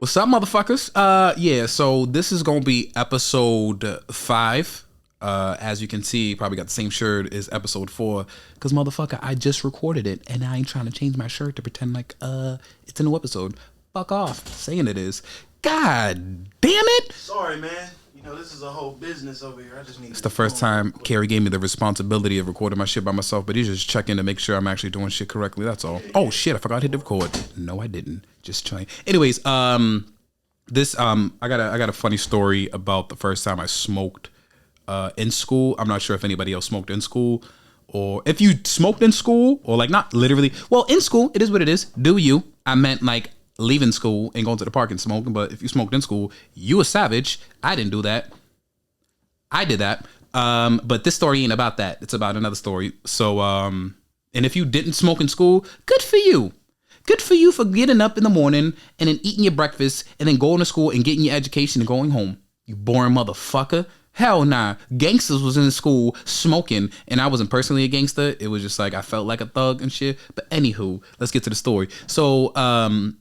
What's up, motherfuckers? Yeah, so this is gonna be episode 5. As you can see, probably got the same shirt as episode 4. Cause motherfucker, I just recorded it and I ain't trying to change my shirt to pretend like it's a new episode. Fuck off, saying it is. God damn it! Sorry, man. You know, this is a whole business over here. I just need. It's the first time Carrie gave me the responsibility of recording my shit by myself, but he's just checking to make sure I'm actually doing shit correctly. That's all. Oh shit, I forgot to hit the record. No, I didn't. Just trying. Anyways, I got a funny story about the first time I smoked in school. I'm not sure if anybody else smoked in school, or if you smoked in school, or like not literally. Well, in school, it is what it is. Do you? I meant like leaving school and going to the park and smoking. But if you smoked in school, you a savage. I didn't do that. I did that. But this story ain't about that. It's about another story. So, and if you didn't smoke in school, good for you. Good for you for getting up in the morning and then eating your breakfast and then going to school and getting your education and going home. You boring motherfucker. Hell nah. Gangsters was in school smoking, and I wasn't personally a gangster. It was just like I felt like a thug and shit. But anywho, let's get to the story. So,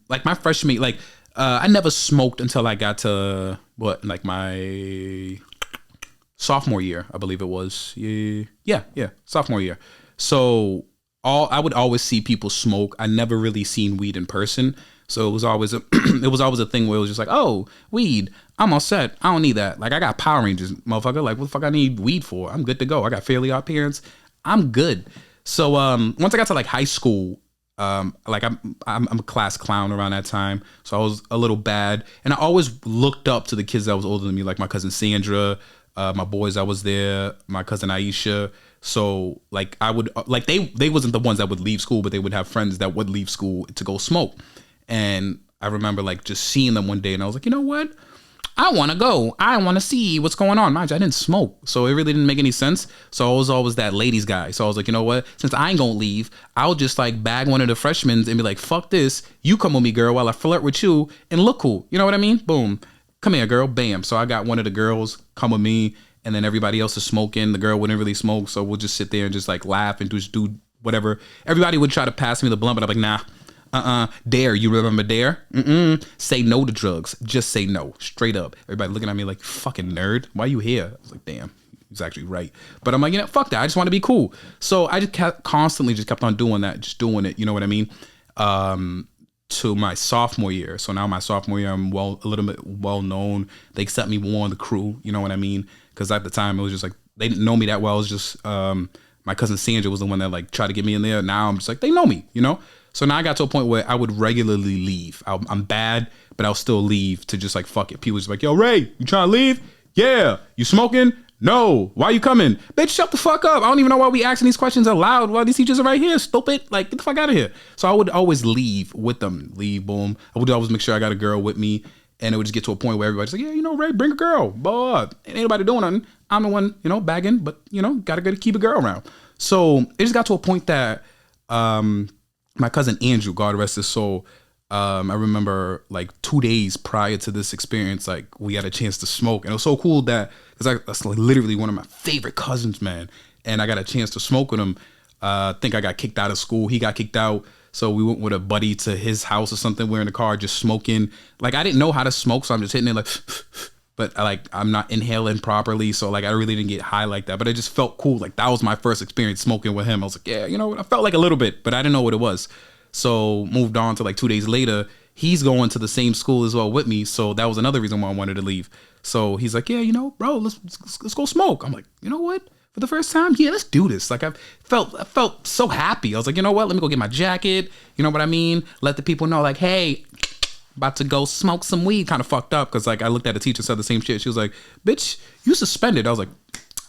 like my freshman, like I never smoked until I got to like my sophomore year, I believe it was. Yeah, sophomore year. So I would always see people smoke. I never really seen weed in person. So it was always a a thing where it was just like, oh, weed, I'm all set. I don't need that. Like I got Power Rangers, motherfucker. Like what the fuck I need weed for? I'm good to go. I got Fairly Odd Parents. I'm good. So once I got to like high school, like I'm a class clown around that time. So I was a little bad, and I always looked up to the kids that was older than me, like my cousin Sandra, my boys that was there, my cousin Aisha. So like I would like they wasn't the ones that would leave school, but they would have friends that would leave school to go smoke. And I remember like just seeing them one day, and I was like, you know what? I want to go. I want to see what's going on. Mind you, I didn't smoke, so it really didn't make any sense. So I was always that ladies guy. So I was like, you know what? Since I ain't gonna leave, I'll just like bag one of the freshmen and be like, fuck this. You come with me, girl, while I flirt with you and look cool. You know what I mean? Boom. Come here, girl. Bam. So I got one of the girls come with me, and then everybody else is smoking. The girl wouldn't really smoke, so we'll just sit there and just like laugh and just do whatever. Everybody would try to pass me the blunt, but I'm like, nah. Dare, you remember Dare? Say no to drugs. Just say no, straight up. Everybody looking at me like, fucking nerd, why you here? I was like, damn, he's actually right. But I'm like, you know, fuck that, I just want to be cool. So I just constantly kept on doing that, just doing it, you know what I mean? To my sophomore year. So now my sophomore year, I'm a little bit well known. They accept me more in the crew, you know what I mean? Because at the time it was just like, they didn't know me that well. It was just my cousin Sandra was the one that like tried to get me in there. Now I'm just like, they know me, you know? So now I got to a point where I would regularly leave. I'm bad, but I'll still leave to just like, fuck it. People just like, yo, Ray, you trying to leave? Yeah. You smoking? No. Why you coming? Bitch, shut the fuck up. I don't even know why we asking these questions aloud while these teachers are right here. Stupid. Like, get the fuck out of here. So I would always leave with them. Leave, boom. I would always make sure I got a girl with me. And it would just get to a point where everybody's like, yeah, you know, Ray, bring a girl. But ain't anybody doing nothing. I'm the one, you know, bagging, but, you know, gotta keep a girl around. So it just got to a point that, my cousin Andrew, God rest his soul, I remember like 2 days prior to this experience, like we had a chance to smoke, and it was so cool that that's like literally one of my favorite cousins, man. And I got a chance to smoke with him. I think I got kicked out of school. He got kicked out. So we went with a buddy to his house or something. We're in the car just smoking. Like I didn't know how to smoke, so I'm just hitting it like, but I'm not inhaling properly. So like I really didn't get high like that, but it just felt cool. Like that was my first experience smoking with him. I was like, yeah, you know what? I felt like a little bit, but I didn't know what it was. So moved on to like 2 days later, he's going to the same school as well with me. So that was another reason why I wanted to leave. So he's like, yeah, you know, bro, let's go smoke. I'm like, you know what? For the first time, yeah, let's do this. Like I felt so happy. I was like, you know what? Let me go get my jacket. You know what I mean? Let the people know like, hey, about to go smoke some weed. Kind of fucked up because like I looked at the teacher, said the same shit. She was like, bitch, you suspended. I was like,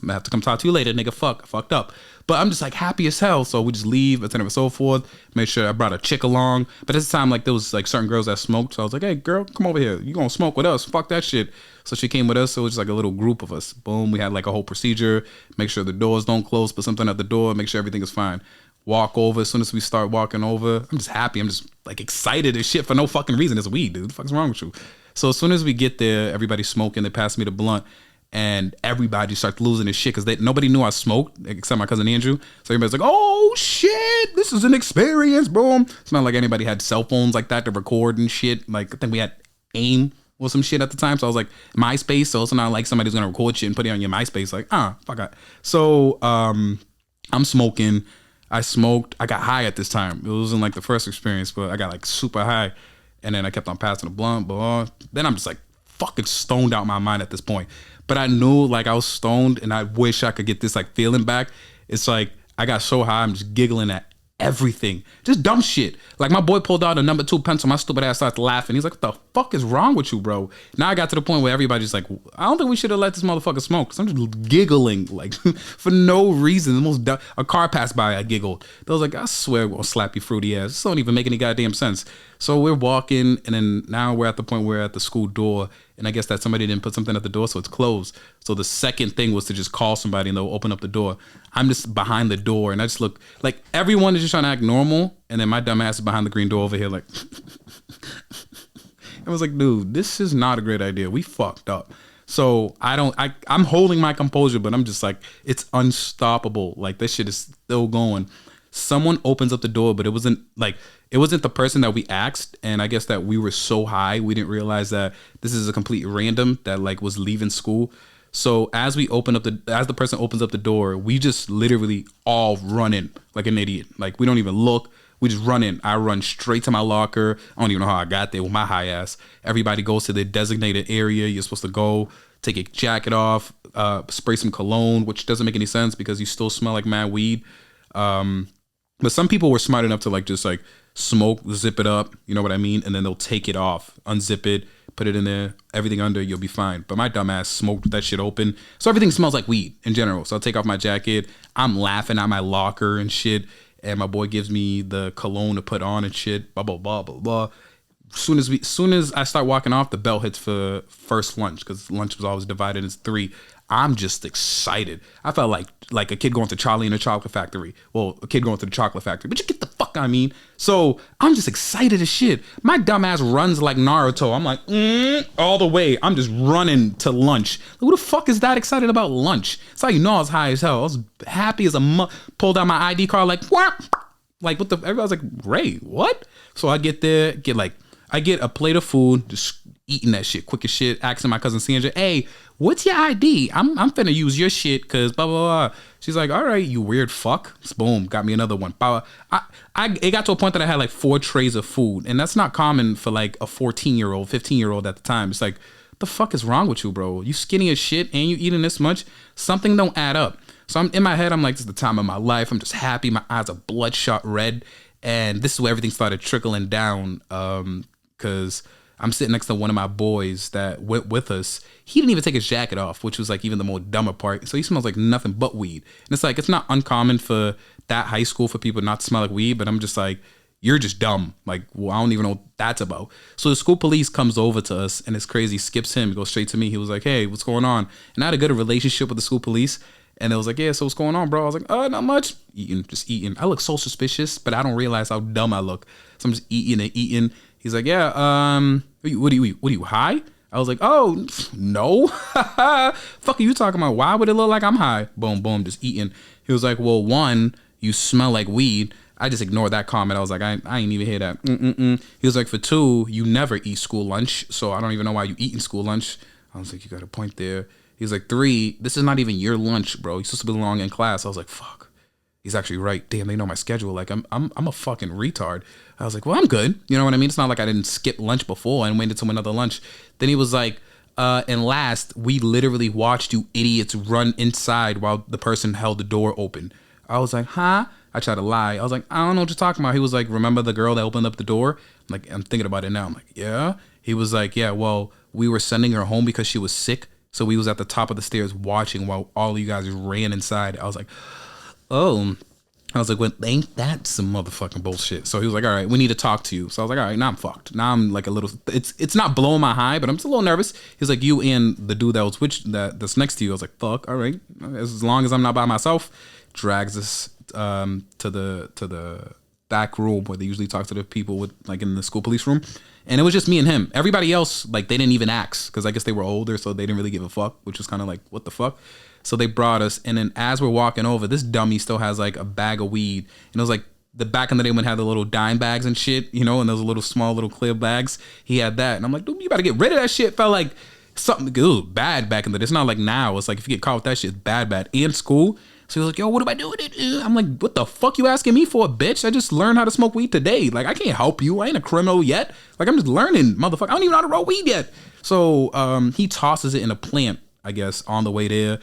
I'm gonna have to come talk to you later, nigga. Fucked up. But I'm just like happy as hell. So we just leave, etc. and so forth. Made sure I brought a chick along. But at this time, like there was like certain girls that smoked. So I was like, hey girl, come over here. You gonna smoke with us? Fuck that shit. So she came with us. So it was just like a little group of us. Boom. We had like a whole procedure. Make sure the doors don't close. Put something at the door. Make sure everything is fine. Walk over. As soon as we start walking over, I'm just happy. I'm just like excited as shit for no fucking reason. It's weed, dude. What the fuck's wrong with you? So as soon as we get there, everybody's smoking. They pass me the blunt. And everybody starts losing their shit because nobody knew I smoked except my cousin Andrew. So everybody's like, oh shit, this is an experience, boom. It's not like anybody had cell phones like that to record and shit. Like I think we had AIM or some shit at the time. So I was like, MySpace. So it's not like somebody's gonna record shit and put it on your MySpace. Like, fuck it. So I'm smoking. I smoked. I got high at this time. It wasn't like the first experience, but I got like super high, and then I kept on passing the blunt. But then I'm just like fucking stoned out my mind at this point. But I knew like I was stoned, and I wish I could get this like feeling back. It's like I got so high, I'm just giggling at everything, just dumb shit. Like my boy pulled out a number 2 pencil, my stupid ass starts laughing. He's like, "What the fuck is wrong with you, bro?" Now I got to the point where everybody's like, "I don't think we should have let this motherfucker smoke." Cause I'm just giggling like for no reason. The most a car passed by, I giggled. They was like, "I swear we'll slap you fruity ass." This don't even make any goddamn sense. So we're walking, and then now we're at the point where we're at the school door, and I guess that somebody didn't put something at the door, so it's closed. So the second thing was to just call somebody, and they'll open up the door. I'm just behind the door, and I just look like everyone is just trying to act normal, and then my dumb ass is behind the green door over here like I was like, dude, this is not a great idea. We fucked up. So I'm holding my composure, but I'm just like, it's unstoppable. Like this shit is still going. Someone opens up the door, but it wasn't the person that we asked. And I guess that we were so high, we didn't realize that this is a complete random that like was leaving school. So as the person opens up the door, we just literally all run in like an idiot. Like we don't even look. We just run in. I run straight to my locker. I don't even know how I got there with my high ass. Everybody goes to the designated area you're supposed to go. Take your jacket off, spray some cologne, which doesn't make any sense because you still smell like mad weed. But some people were smart enough to like just like smoke, zip it up, you know what I mean? And then they'll take it off, unzip it, put it in there, everything under, you'll be fine. But my dumb ass smoked that shit open. So everything smells like weed in general. So I'll take off my jacket. I'm laughing at my locker and shit. And my boy gives me the cologne to put on and shit. Blah, blah, blah, blah, blah. Soon as I start walking off, the bell hits for first lunch because lunch was always divided into 3. I'm just excited. I felt like a kid going to Charlie in the Chocolate Factory. Well, a kid going to the chocolate factory. But you get the fuck I mean. So I'm just excited as shit. My dumb ass runs like Naruto. I'm like, all the way. I'm just running to lunch. Like, who the fuck is that excited about lunch? That's how you know I was high as hell. I was happy as a pulled out my ID card like, what? Like, what the? Everybody's like, Ray, what? So I get there, I get a plate of food, just eating that shit quick as shit, asking my cousin Sandra, "Hey, what's your ID? I'm finna use your shit because blah, blah, blah." She's like, "All right, you weird fuck." Boom, got me another one. It got to a point that I had like 4 trays of food, and that's not common for like a 14-year-old, 15-year-old at the time. It's like, the fuck is wrong with you, bro? You skinny as shit and you eating this much? Something don't add up. So I'm in my head, I'm like, this is the time of my life. I'm just happy. My eyes are bloodshot red. And this is where everything started trickling down. Because I'm sitting next to one of my boys that went with us. He didn't even take his jacket off, which was like even the more dumber part. So he smells like nothing but weed. And it's like, it's not uncommon for that high school for people not to smell like weed, but I'm just like, you're just dumb. Like, well, I don't even know what that's about. So the school police comes over to us, and it's crazy. Skips him, goes straight to me. He was like, "Hey, what's going on?" And I had a good relationship with the school police. And it was like, "Yeah, so what's going on, bro?" I was like, "Not much." Just eating. I look so suspicious, but I don't realize how dumb I look. So I'm just eating and eating. He's like, "Yeah, what do you eat? What are you, high?" I was like, "Oh, no." "Fuck are you talking about? Why would it look like I'm high?" Boom, boom, just eating. He was like, "Well, 1, you smell like weed." I just ignored that comment. I was like, I ain't even hear that. He was like, "For 2, you never eat school lunch, so I don't even know why you eating school lunch." I was like, "You got a point there." He was like, 3, this is not even your lunch, bro. You're supposed to belong in class. I was like, fuck. He's actually right. Damn, they know my schedule. Like, I'm a fucking retard. I was like, well, I'm good. You know what I mean? It's not like I didn't skip lunch before and went into another lunch. Then he was like, and last, we literally watched you idiots run inside while the person held the door open. I was like, huh? I tried to lie. I was like, I don't know what you're talking about. He was like, remember the girl that opened up the door? I'm thinking about it now. I'm like, yeah. He was like, yeah, well, we were sending her home because she was sick. So we was at the top of the stairs watching while all of you guys ran inside. I was like, oh. I was like, well, ain't that some motherfucking bullshit? So he was like, all right, we need to talk to you. So I was like, all right, now I'm fucked. Now I'm like a little, it's not blowing my high, but I'm just a little nervous. He's like, you and the dude that's next to you. I was like, fuck, all right. As long as I'm not by myself. Drags us to the back room where they usually talk to the people with like in the school police room. And it was just me and him. Everybody else, like, they didn't even ask because I guess they were older, so they didn't really give a fuck, which was kind of like, what the fuck? So they brought us, and then as we're walking over, this dummy still has like a bag of weed, and it was like the back in the day when it had the little dime bags and shit, you know, and those little small little clear bags. He had that, and I'm like, dude, you better get rid of that shit. Felt like something, it was bad back in the day. It's not like now. It's like if you get caught with that shit, it's bad. In school. So he was like, yo, what do I do with it? I'm like, what the fuck you asking me for, bitch? I just learned how to smoke weed today. Like, I can't help you. I ain't a criminal yet. Like, I'm just learning, motherfucker. I don't even know how to roll weed yet. So he tosses it in a plant, I guess, on the way there.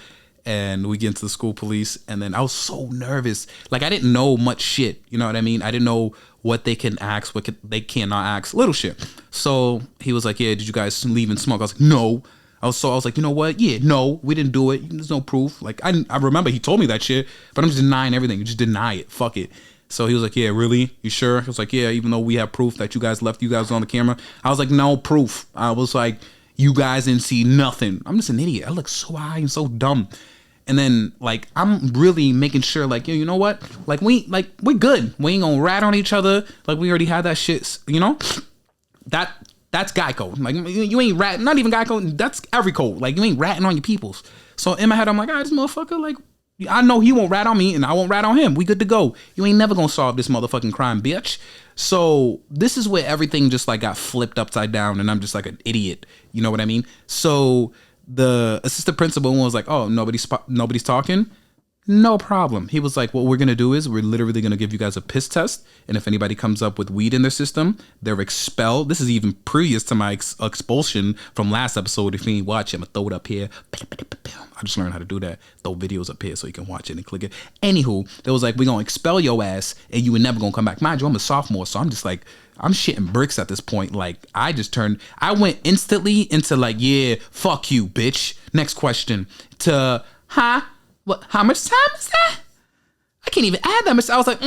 And we get into the school police. And then I was so nervous. Like, I didn't know much shit. You know what I mean? I didn't know what they can ask, they cannot ask. Little shit. So he was like, yeah, did you guys leave and smoke? I was like, no. I was like, you know what? Yeah, no, we didn't do it. There's no proof. Like, I remember he told me that shit, but I'm just denying everything. You just deny it. Fuck it. So he was like, yeah, really? You sure? I was like, yeah, even though we have proof that you guys left you guys on the camera. I was like, no proof. I was like, you guys didn't see nothing. I'm just an idiot. I look so high and so dumb. And then, like, I'm really making sure, like, yo, you know what? Like, we're good. We ain't gonna rat on each other. Like, we already had that shit, you know? That's guy code. Like, you ain't ratting, not even guy code. That's every code. Like, you ain't ratting on your peoples. So in my head, I'm like, all right, this motherfucker, like, I know he won't rat on me and I won't rat on him. We good to go. You ain't never gonna solve this motherfucking crime, bitch. So this is where everything just like got flipped upside down and I'm just like an idiot. You know what I mean? So the assistant principal was like, oh, nobody's talking. No problem. He was like, what we're going to do is we're literally going to give you guys a piss test. And if anybody comes up with weed in their system, they're expelled. This is even previous to my expulsion from last episode. If you ain't watch it, I'm going to throw it up here. I just learned how to do that. Throw videos up here so you can watch it and click it. Anywho, they was like, we're going to expel your ass and you were never going to come back. Mind you, I'm a sophomore. So I'm just like, I'm shitting bricks at this point. Like, I went instantly into like, yeah, fuck you, bitch. Next question. To, what? How much time is that? I can't even add that much. I was like,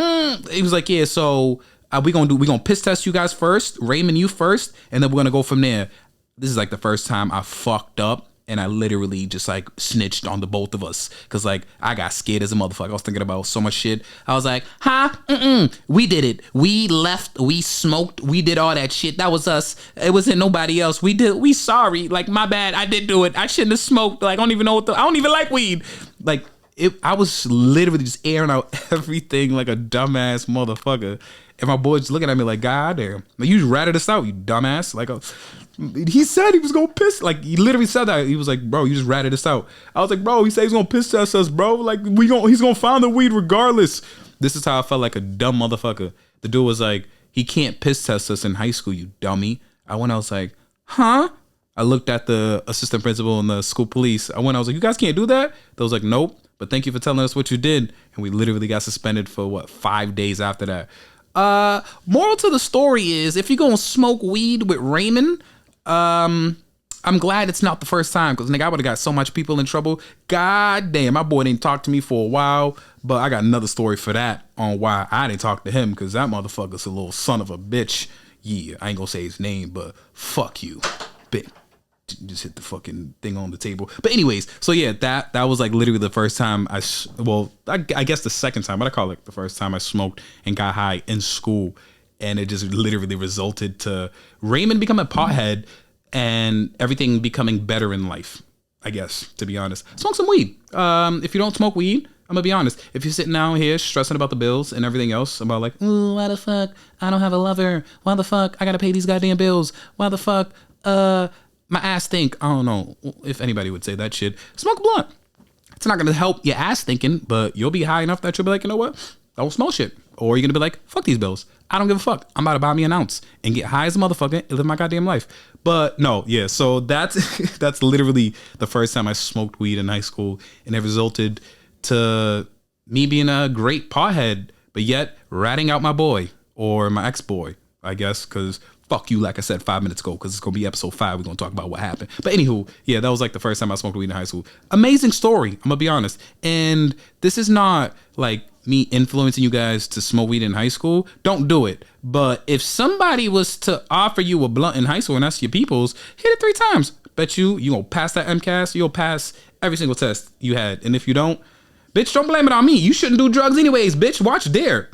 He was like, yeah. So we gonna piss test you guys first, Raymond, you first, and then we're gonna go from there. This is like the first time I fucked up, and I literally just like snitched on the both of us, cause like I got scared as a motherfucker. I was thinking about so much shit. I was like, we did it. We left. We smoked. We did all that shit. That was us. It wasn't nobody else. We sorry. Like, my bad. I did do it. I shouldn't have smoked. Like, I don't even know I don't even like weed. Like, I was literally just airing out everything like a dumbass motherfucker. And my boy just looking at me like, God damn. Like, you just ratted us out, you dumbass. Like, he said he was gonna piss. Like, he literally said that. He was like, bro, you just ratted us out. I was like, bro, he said he's gonna piss test us, bro. Like, he's gonna find the weed regardless. This is how I felt like a dumb motherfucker. The dude was like, he can't piss test us in high school, you dummy. I was like, huh? I looked at the assistant principal and the school police. I was like, you guys can't do that? They was like, nope. But thank you for telling us what you did. And we literally got suspended for 5 days after that. Moral to the story is, if you're going to smoke weed with Raymond, I'm glad it's not the first time, because nigga, I would have got so much people in trouble. God damn, my boy didn't talk to me for a while, but I got another story for that on why I didn't talk to him, because that motherfucker's a little son of a bitch. Yeah, I ain't gonna say his name, but fuck you, bitch. Just hit the fucking thing on the table. But anyways, so yeah, that was like literally the first time I guess the second time, but I call it the first time I smoked and got high in school. And it just literally resulted to Raymond becoming a pothead and everything becoming better in life, I guess, to be honest. Smoke some weed. If you don't smoke weed, I'm gonna be honest, if you're sitting down here stressing about the bills and everything else, about like, ooh, why the fuck I don't have a lover? Why the fuck I gotta pay these goddamn bills? Why the fuck my ass think? I don't know if anybody would say that shit. Smoke a blunt. It's not gonna help your ass thinking, but you'll be high enough that you'll be like, you know what? I don't smell shit. Or you're gonna be like, fuck these bills. I don't give a fuck. I'm about to buy me an ounce and get high as a motherfucker and live my goddamn life. But no, yeah. So that's literally the first time I smoked weed in high school, and it resulted to me being a great pothead, but yet ratting out my boy or my ex-boy, I guess, because fuck you, like I said 5 minutes ago, because it's going to be episode 5. We're going to talk about what happened. But anywho, yeah, that was like the first time I smoked weed in high school. Amazing story, I'm going to be honest. And this is not like me influencing you guys to smoke weed in high school. Don't do it. But if somebody was to offer you a blunt in high school and that's your people's, hit it 3 times. Bet you going to pass that MCAS, you'll pass every single test you had. And if you don't, bitch, don't blame it on me. You shouldn't do drugs anyways, bitch. Watch Dare.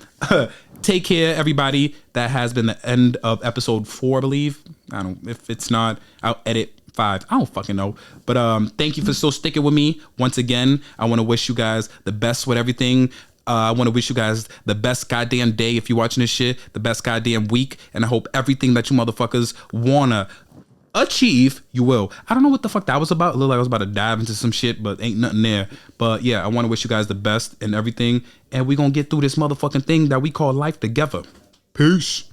Take care, everybody. That has been the end of episode 4, I believe. I don't, if it's not, I'll edit 5. I don't fucking know. But thank you for still sticking with me. Once again, I want to wish you guys the best with everything. I want to wish you guys the best goddamn day if you're watching this shit, the best goddamn week, and I hope everything that you motherfuckers wanna achieve, you will. I don't know what the fuck that was about. It looked like I was about to dive into some shit, but ain't nothing there. But yeah, I want to wish you guys the best and everything, and we gonna get through this motherfucking thing that we call life together. Peace.